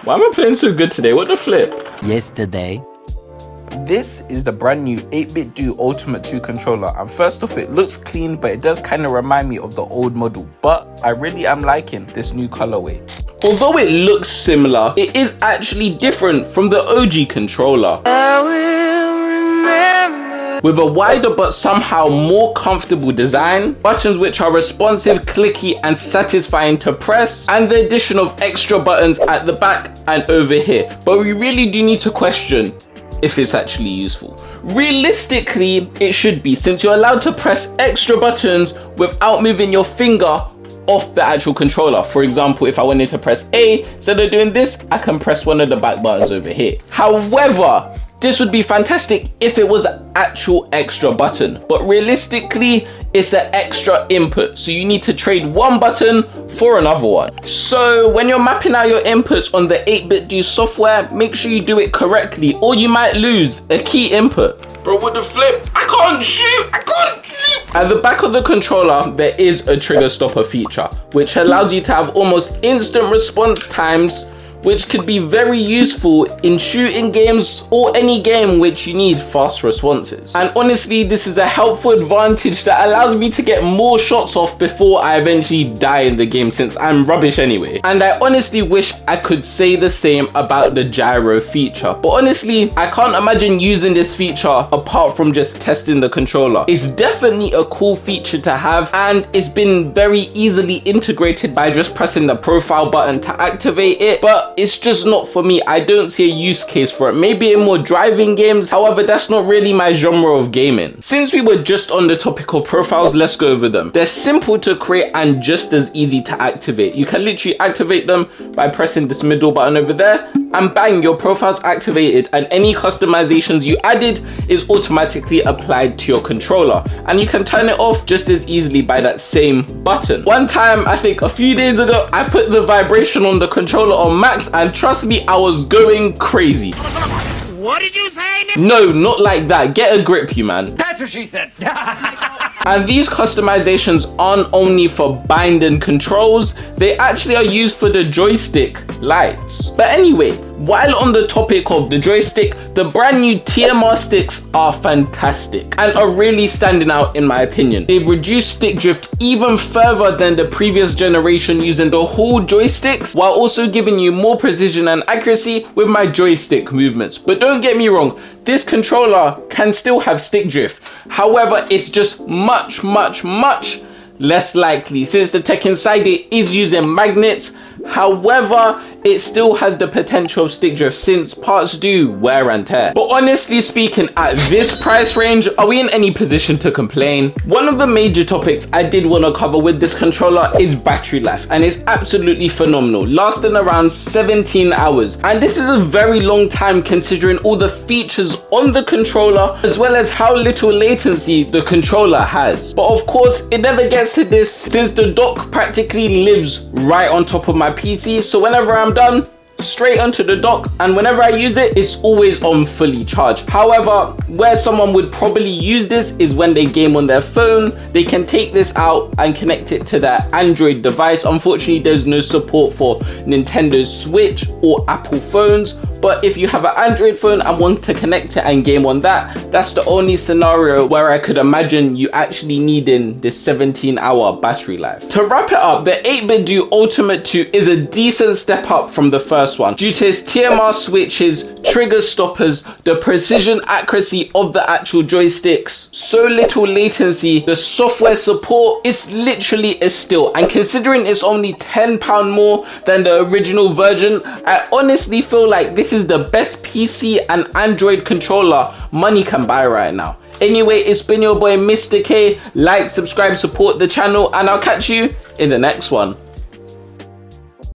Why am I playing so good today? What the flip? Yesterday. This is the brand new 8BitDo Ultimate 2 controller, and first off, it looks clean, but it does kind of remind me of the old model, but I really am liking this new colorway. Although it looks similar, it is actually different from the OG controller. With a wider but somehow more comfortable design, buttons which are responsive, clicky and satisfying to press, and the addition of extra buttons at the back and over here. But we really do need to question if it's actually useful. Realistically, it should be, since you're allowed to press extra buttons without moving your finger off the actual controller. For example, if I wanted to press A, instead of doing this, I can press one of the back buttons over here. However, this would be fantastic if it was an actual extra button, but realistically, it's an extra input. So you need to trade one button for another one. So when you're mapping out your inputs on the 8BitDo software, make sure you do it correctly or you might lose a key input. Bro, what the flip? I can't shoot! I can't shoot! At the back of the controller, there is a trigger stopper feature, which allows you to have almost instant response times, which could be very useful in shooting games or any game which you need fast responses. And honestly, this is a helpful advantage that allows me to get more shots off before I eventually die in the game, since I'm rubbish anyway. And I honestly wish I could say the same about the gyro feature, but honestly, I can't imagine using this feature apart from just testing the controller. It's definitely a cool feature to have, and it's been very easily integrated by just pressing the profile button to activate it, but it's just not for me. I don't see a use case for it. Maybe in more driving games, however, that's not really my genre of gaming. Since we were just on the topic of profiles, let's go over them. They're simple to create and just as easy to activate. You can literally activate them by pressing this middle button over there, and bang, your profile's activated, and any customizations you added is automatically applied to your controller, and you can turn it off just as easily by that same button. One time, I think a few days ago, I put the vibration on the controller on max, and trust me, I was going crazy. What did you say? No, not like that. Get a grip, you man. That's what she said. And these customizations aren't only for binding controls, they actually are used for the joystick lights. But anyway, while on the topic of the joystick, the brand new TMR sticks are fantastic and are really standing out in my opinion. They've reduced stick drift even further than the previous generation using the whole joysticks, while also giving you more precision and accuracy with my joystick movements. But don't get me wrong, this controller can still have stick drift. However, it's just much less likely since the tech inside it is using magnets. However, it still has the potential of stick drift since parts do wear and tear. But honestly speaking, at this price range, are we in any position to complain? One of the major topics I did want to cover with this controller is battery life, and it's absolutely phenomenal, lasting around 17 hours. And this is a very long time considering all the features on the controller, as well as how little latency the controller has. But of course, it never gets to this since the dock practically lives right on top of my PC, so whenever I'm done, straight onto the dock, and whenever I use it, it's always on fully charged. However, where someone would probably use this is when they game on their phone. They can take this out and connect it to their Android device. Unfortunately, there's no support for Nintendo Switch or Apple phones, but if you have an Android phone and want to connect it and game on that, that's the only scenario where I could imagine you actually needing this 17-hour battery life. To wrap it up, the 8BitDo Ultimate 2 is a decent step up from the first one due to its TMR switches, trigger stoppers, the precision accuracy of the actual joysticks, so little latency, the software support. It's literally a steal, and considering it's only £10 more than the original version, I honestly feel like this is the best PC and Android controller money can buy right now. Anyway, it's been your boy Mr. K. Like, subscribe, support the channel, and I'll catch you in the next one.